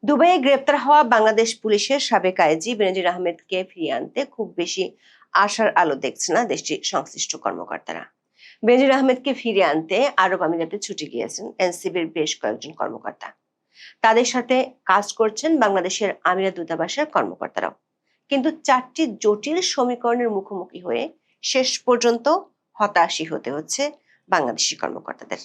দুবাইয়ে গ্রেপ্তার হওয়া বাংলাদেশ পুলিশের সাবেক আইজি বেনজির আহমেদকে ফিরিয়ে আনতে খুব বেশি আশার আলো দেখছে না দেশটির সংশ্লিষ্ট কর্মকর্তারা। বেনজির আহমেদকে ফিরিয়ে আনতে আরব আমিরাতে ছুটে গিয়েছেন এনসিবির বেশ কয়েকজন কর্মকর্তা। তাদের সাথে কাজ করছেন বাংলাদেশের আমিরাত দূতাবাসের কর্মকর্তারাও। কিন্তু চারটি জটিল সমীকরণের মুখোমুখি হয়ে শেষ পর্যন্ত হতাশই হতে হচ্ছে বাংলাদেশি কর্মকর্তাদের।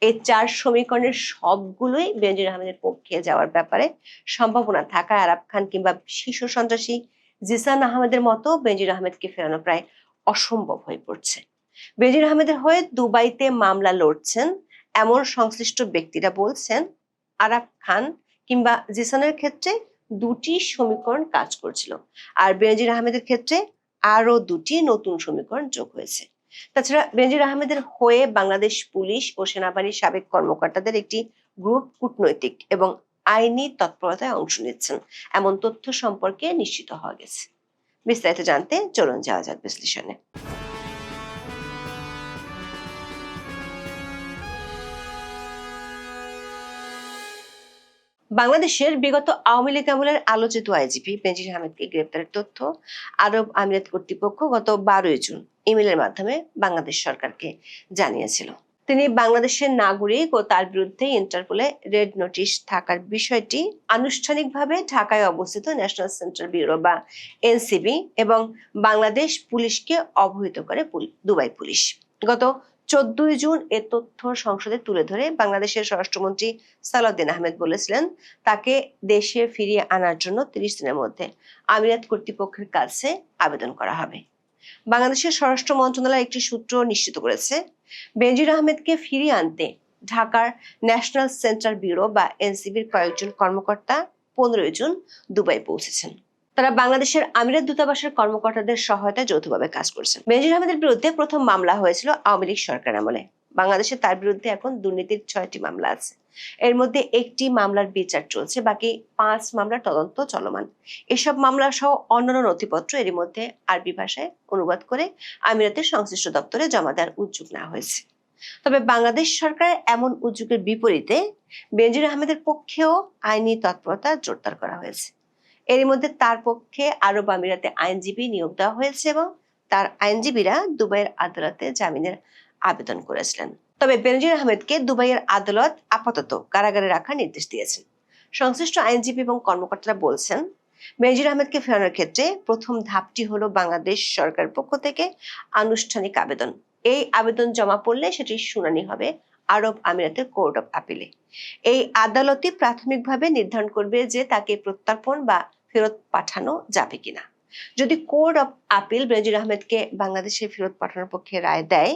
এই চার সমীকরণের সবগুলোই বেনজির আহমেদের পক্ষে যাওয়ার ব্যাপারে সম্ভাবনা থাকায় আরাব খান কিংবা শীর্ষ সন্ত্রাসী জিসান আহমেদের মতো বেনজির আহমেদকে ফেরানো প্রায় অসম্ভব হয়ে পড়ছে। বেনজির আহমেদের হয়ে দুবাইতে মামলা লড়ছেন এমন সংশ্লিষ্ট ব্যক্তিরা বলছেন, আরাব খান কিংবা জিসানের ক্ষেত্রে দুটি সমীকরণ কাজ করছিল, আর বেনজির আহমেদের ক্ষেত্রে আরো দুটি নতুন সমীকরণ যোগ হয়েছে। তাছাড়া বেনজির আহমেদের হয়ে বাংলাদেশ পুলিশ ও সেনাবাহিনীর সাবেক কর্মকর্তাদের একটি গ্রুপ কূটনৈতিক এবং আইনি তৎপরতায় অংশ নিচ্ছেন এমন তথ্য সম্পর্কে নিশ্চিত হওয়া গেছে। বিস্তারিত জানতে চলুন যাওয়া যাক বিশ্লেষণে। বাংলাদেশের বিগত আওয়ামী লীগ আমলের আলোচিত আইজিপি বেনজির আহমেদকে গ্রেপ্তারের তথ্য আরব আমিরাত কর্তৃপক্ষ গত 12 জুন ইমেলের মাধ্যমে বাংলাদেশ সরকারকে জানিয়েছিল। তিনি বাংলাদেশের নাগরিক ও তার বিরুদ্ধে ইন্টারপোলে রেড নোটিশ থাকার বিষয়টি আনুষ্ঠানিকভাবে ঢাকায় অবস্থিত ন্যাশনাল সেন্ট্রাল ব্যুরো বা এনসিবি এবং বাংলাদেশ পুলিশকে অবহিত করে দুবাই পুলিশ। গত 14 জুন এ তথ্য সংসদে তুলে ধরে বাংলাদেশের স্বরাষ্ট্রমন্ত্রী সালাউদ্দিন আহমেদ বলেছিলেন, তাকে দেশে ফিরিয়ে আনার জন্য 30 দিনের মধ্যে আমিরাত কর্তৃপক্ষের কাছে আবেদন করা হবে। বাংলাদেশের স্বরাষ্ট্র মন্ত্রণালয় একটি সূত্র নিশ্চিত করেছে, বেনজির আহমেদকে ফিরিয়ে আনতে ঢাকার ন্যাশনাল সেন্ট্রাল ব্যুরো বা এনসিবির কয়েকজন কর্মকর্তা 15 জুন দুবাই পৌঁছেছেন। তারা বাংলাদেশের আমিরাত দূতাবাসের কর্মকর্তাদের সহায়তায় যৌথভাবে কাজ করছেন। বেনজির আহমেদের বিরুদ্ধে প্রথম মামলা হয়েছিল আওয়ামী লীগ সরকার আমলে। বাংলাদেশে তার বিরুদ্ধে এখন দুর্নীতির 6টি মামলা আছে। এর মধ্যে একটি মামলার বিচার চলছে, বাকি 5 মামলার তদন্ত চলমান। এসব মামলা সহ অন্যান্য নথিপত্র এরই মধ্যে আরবি ভাষায় অনুবাদ করে আমিরাতের সংশ্লিষ্ট দপ্তরে জমা দেওয়ার উদ্যোগ নেওয়া হয়েছে। তবে বাংলাদেশ সরকারের এমন উদ্যোগের বিপরীতে বেনজির আহমেদের পক্ষেও আইনি তৎপরতা জোরদার করা হয়েছে। এরই মধ্যে তার পক্ষে আরব আমিরাতে আইনজীবী নিয়োগ দেওয়া হয়েছে এবং তার আইনজীবীরা দুবাইয়ের আদালতে জামিনের আবেদন করেছিলেন। তবে বেনজির আহমেদকে দুবাইয়ের আদালত আপাতত কারাগারে রাখার নির্দেশ দিয়েছেন। সংশ্লিষ্ট আইনজীবী এবং কর্মকর্তারা বলছেন, বেনজির আহমেদকে ফেরানোর ক্ষেত্রে প্রথম ধাপটি হলো বাংলাদেশ সরকারের পক্ষ থেকে আনুষ্ঠানিক আবেদন। এই আবেদন জমা পড়লে সেটির শুনানি হবে আরব আমিরাতের কোর্ট অফ আপিলে। এই আদালতই প্রাথমিকভাবে নির্ধারণ করবে যে তাকে প্রত্যর্পণ বা ফেরত পাঠানো যাবে কিনা। যদি কোর্ট অফ আপিল বেনজির আহমেদকে বাংলাদেশে ফেরত পাঠানোর পক্ষে রায় দেয়,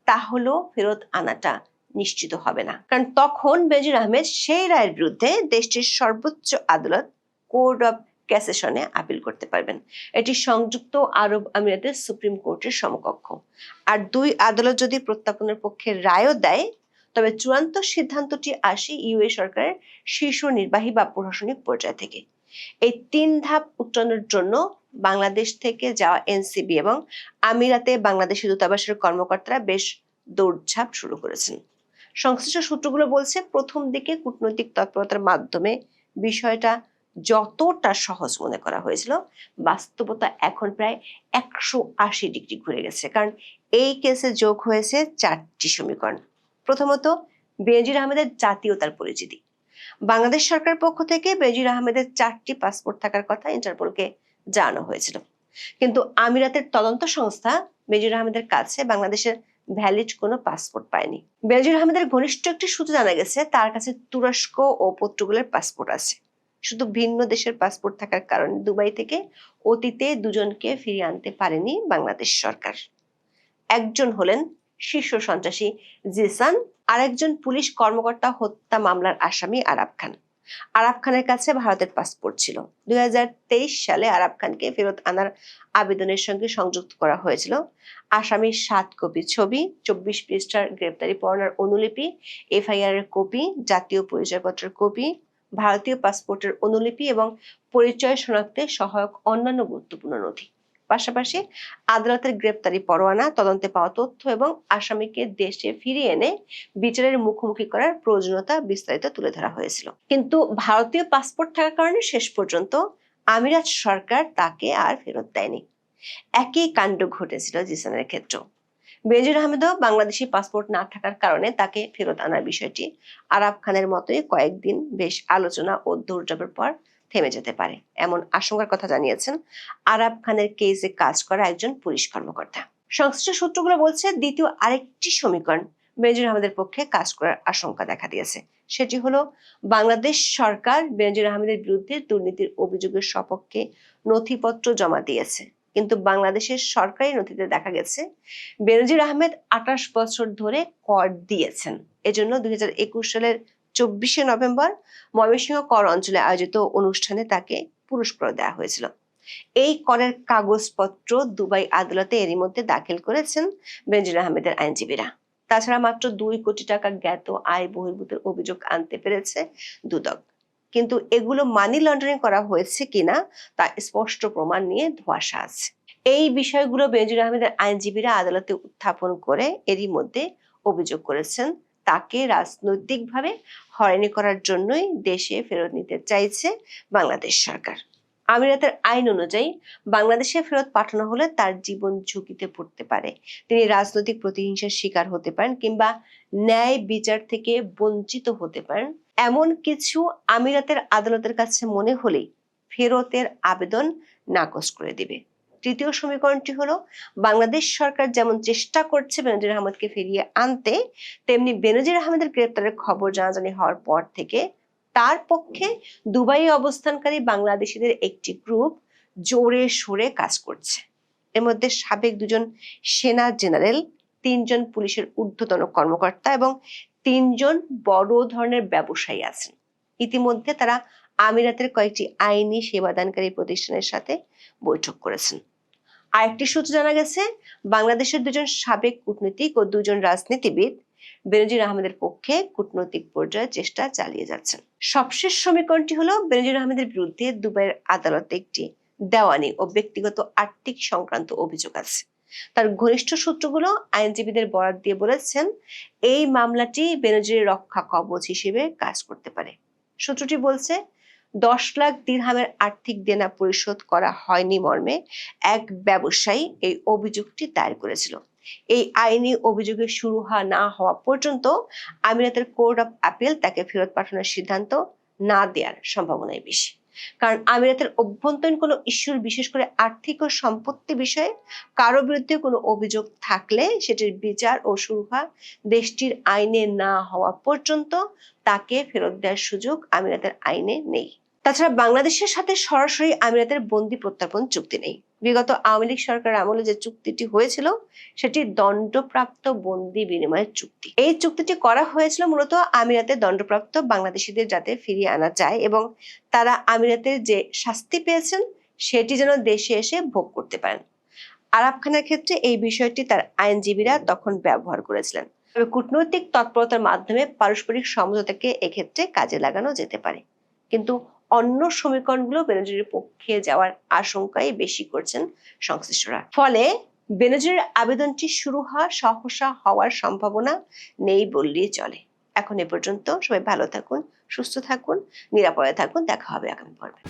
তাহলেও ফেরত আনাটা নিশ্চিত হবে না, কারণ তখন বেনজির আহমেদ সেই রায়ের বিরুদ্ধে দেশটির সর্বোচ্চ আদালত কোর্ট অফ ক্যাসেশনে আপিল করতে পারবেন। এটি সংযুক্ত আরব আমিরাতের সুপ্রিম কোর্টের সমকক্ষ। আর দুই আদালত যদি প্রত্যর্পণের পক্ষে রায়ও দেয়, তবে চূড়ান্ত সিদ্ধান্তটি আসে ইউএ সরকারের শীর্ষ নির্বাহী বা প্রশাসনিক পর্যায় থেকে। এই 3 ধাপ উত্তরণের জন্য বাংলাদেশ থেকে যাওয়া এনসিবি এবং আমিরাতে বাংলাদেশি দূতাবাসের কর্মকর্তারা বেশ দৌড়ঝাঁপ শুরু করেছেন। সংশ্লিষ্ট সূত্রগুলো বলছে, প্রথম দিকে কূটনৈতিক তৎপরতার মাধ্যমে বিষয়টা যতটা সহজ মনে করা হয়েছিল, বাস্তবতা এখন প্রায় 180 ডিগ্রি ঘুরে গেছে। কারণ এই কেসে যোগ হয়েছে 4টি সমীকরণ। প্রথমত, বেনজির আহমেদের জাতীয়তার পরিচিতি। বাংলাদেশ সরকার পক্ষ থেকে বেনজির আহমেদের 4টি পাসপোর্ট থাকার কথা ইন্টারপোলকে জানানো হয়েছিল, কিন্তু আমিরাতের তদন্ত সংস্থা বেনজির আহমেদের কাছে বাংলাদেশের ভ্যালিড কোনো পাসপোর্ট পায়নি। বেনজির আহমেদের ঘনিষ্ঠ একটি সূত্রে জানা গেছে, তার কাছে তুরস্ক ও পর্তুগালের পাসপোর্ট আছে। শুধু ভিন্ন দেশের পাসপোর্ট থাকার কারণে দুবাই থেকে অতীতে দুজনকে ফিরিয়ে আনতে পারেনি বাংলাদেশ সরকার। একজন হলেন শীর্ষ সন্ত্রাসী জিসান, আরেকজন পুলিশ কর্মকর্তা হত্যা মামলার আসামি আরাব খান। আরাব খানের কাছে ভারতের পাসপোর্ট ছিল। 2023 সালে আরাব খানকে ফেরত আনার আবেদনের সঙ্গে সংযুক্ত করা হয়েছিল আসামির 7 কপি ছবি, 24 পৃষ্ঠার গ্রেপ্তারি পরোয়ানার অনুলিপি, এফআইআর এর কপি, জাতীয় পরিচয়পত্রের কপি, ভারতীয় পাসপোর্টের অনুলিপি এবং পরিচয় শনাক্তে সহায়ক অন্যান্য গুরুত্বপূর্ণ নথি। পাশাপাশি আদালতের গ্রেপ্তারি পরোয়ানা, তদন্তে পাওয়া তথ্য এবং আসামিকে দেশে ফিরিয়ে এনে বিচারের মুখোমুখি করার প্রয়োজনীয়তা বিস্তারিত তুলে ধরা হয়েছিল। কিন্তু ভারতীয় পাসপোর্ট থাকার কারণে শেষ পর্যন্ত আমিরাত সরকার তাকে আর ফেরত দেয়নি। একই কাণ্ড ঘটেছিল জিসানের ক্ষেত্রেও। বেনজির আহমেদও বাংলাদেশি পাসপোর্ট না থাকার কারণে তাকে ফেরত আনার বিষয়টি আরাফ খানের মতোই কয়েকদিন বেশ আলোচনা ও দৌড়ঝাঁপের পর থেমে যেতে পারে, এমন আশঙ্কার কথা জানিয়েছেন আরাফ খানের কেসে কাজ করা একজন পুলিশ কর্মকর্তা। সংশ্লিষ্ট সূত্রগুলো বলছে, দ্বিতীয় আরেকটি সমীকরণ বেনজির আহমেদের পক্ষে কাজ করার আশঙ্কা দেখা দিয়েছে। সেটি হলো, বাংলাদেশ সরকার বেনজির আহমেদের বিরুদ্ধে দুর্নীতির অভিযোগের সপক্ষে নথিপত্র জমা দিয়েছে, কিন্তু বাংলাদেশের সরকারি নথিতে দেখা গেছে বেনজির আহমেদ 28 বছর ধরে কর দিয়েছেন। এজন্য 2021 সালের 24শে নভেম্বর ময়মনসিংহ কর অঞ্চলে আয়োজিত অনুষ্ঠানে তাকে পুরস্কার দেওয়া হয়েছিল। এই করের কাগজপত্র দুবাই আদালতে এরই মধ্যে দাখিল করেছেন বেনজির আহমেদের আইনজীবীরা। তাছাড়া মাত্র 2 কোটি টাকা জ্ঞাত আয় বহির্ভূতের অভিযোগ আনতে পেরেছে দুদক, কিন্তু এগুলো মানি লন্ডারিং করা হয়েছে কিনা তা স্পষ্ট প্রমাণ নিয়ে ধোঁয়াশা আছে। এই বিষয়গুলো বেনজির আহমেদের আইনজীবীরা আদালতে উত্থাপন করে এরই মধ্যে অভিযোগ করেছেন তাকে রাজনৈতিকভাবে হয়রানি করার জন্যই দেশে ফেরত নিতে চাইছে বাংলাদেশ সরকার। আমিরাতের আইন অনুযায়ী বাংলাদেশে ফেরত পাঠানো হলে তার জীবন ঝুঁকিতে পড়তে পারে, তিনি রাজনৈতিক প্রতিহিংসার শিকার হতে পারেন কিংবা ন্যায় বিচার থেকে বঞ্চিত হতে পারেন। এমন কিছু আমিরাতের আদালতের কাছে মনে হলেই ফেরতের আবেদন নাকচ করে দিবে। তৃতীয় সমীকরণটি হলো, বাংলাদেশ সরকার যেমন চেষ্টা করছে বেনজির আহমেদকে ফিরিয়ে আনতে, তেমনি বেনজির আহমেদের গ্রেপ্তারের খবর জানাজানি হওয়ার পর থেকে তার পক্ষে দুবাইয়ে অবস্থানকারী বাংলাদেশিদের একটি গ্রুপ জোরে সোরে কাজ করছে। এর মধ্যে সাবেক 2জন সেনা জেনারেল, 3জন পুলিশের ঊর্ধ্বতন কর্মকর্তা এবং 3জন বড় ধরনের ব্যবসায়ী আছেন। ইতিমধ্যে তারা আমিরাতের কয়েকটি আইনি সেবাদানকারী প্রতিষ্ঠানের সাথে বৈঠক করেছেন। আরেকটি সূত্র জানা গেছে, বাংলাদেশের 2জন সাবেক কূটনীতিক ও 2জন রাজনীতিবিদ বেনজির আহমেদের পক্ষে কূটনৈতিক পর্যায়ে চেষ্টা চালিয়ে যাচ্ছেন। সবশেষ সমীকরণটি হলো, বেনজির আহমেদের বিরুদ্ধে দুবাইয়ের আদালতে একটি দেওয়ানি ও ব্যক্তিগত আর্থিক সংক্রান্ত অভিযোগ আছে। তার ঘনিষ্ঠ সূত্রগুলো আইনজীবীদের বরাত দিয়ে বলেছেন, এই মামলাটি বেনজিরের রক্ষা কবচ হিসেবে কাজ করতে পারে। সূত্রটি বলছে, 10 লাখ দিরহামের আর্থিক দেনা পরিশোধ করা হয়নি মর্মে এক ব্যবসায়ী এই অভিযোগটি দায়ের করেছিল। এই আইনি অভিযোগের শুরু না হওয়া পর্যন্ত আমিরাতের কোর্ট অফ আপিল তাকে ফেরত পাঠানোর সিদ্ধান্ত না দেওয়ার সম্ভাবনাই বেশি, কারণ আমিরাতের অভ্যন্তরীণ কোনো ইস্যুর, বিশেষ করে আর্থিক ও সম্পত্তি বিষয়ে কারো বিরুদ্ধে কোনো অভিযোগ থাকলে সেটির বিচার ও সুরাহা দেশটির আইনে না হওয়া পর্যন্ত তাকে ফেরত দেওয়ার সুযোগ আমিরাতের আইনে নেই। তাছাড়া বাংলাদেশের সাথে সরাসরি আমিরাতের বন্দি প্রত্যর্পণ চুক্তি নেই। বিগত আওয়ামী লীগ সরকার আমলে যে চুক্তিটি হয়েছিল সেটি দণ্ডপ্রাপ্ত বন্দি বিনিময়ের চুক্তি। এই চুক্তিটি করা হয়েছিল মূলত আমিরাতে দণ্ডপ্রাপ্ত বাংলাদেশিদের যাতে ফিরিয়ে আনা যায় এবং তারা আমিরাতের যে শাস্তি পেয়েছেন সেটি যেন দেশে এসে ভোগ করতে পারেন। আরাফ খানের ক্ষেত্রে এই বিষয়টি তার আইনজীবীরা তখন ব্যবহার করেছিলেন। তবে কূটনৈতিক তৎপরতার মাধ্যমে পারস্পরিক সমঝোতাকে এক্ষেত্রে কাজে লাগানো যেতে পারে, কিন্তু অন্য সমীকরণগুলো বেনজিরের পক্ষে যাওয়ার আশঙ্কাই বেশি করছেন সংশ্লিষ্টরা। ফলে বেনজিরের আবেদনটি শুরু সহসা হওয়ার সম্ভাবনা নেই বললেই চলে। এখন এ পর্যন্ত। সবাই ভালো থাকুন, সুস্থ থাকুন, নিরাপদে থাকুন। দেখা হবে আগামী পর্বে।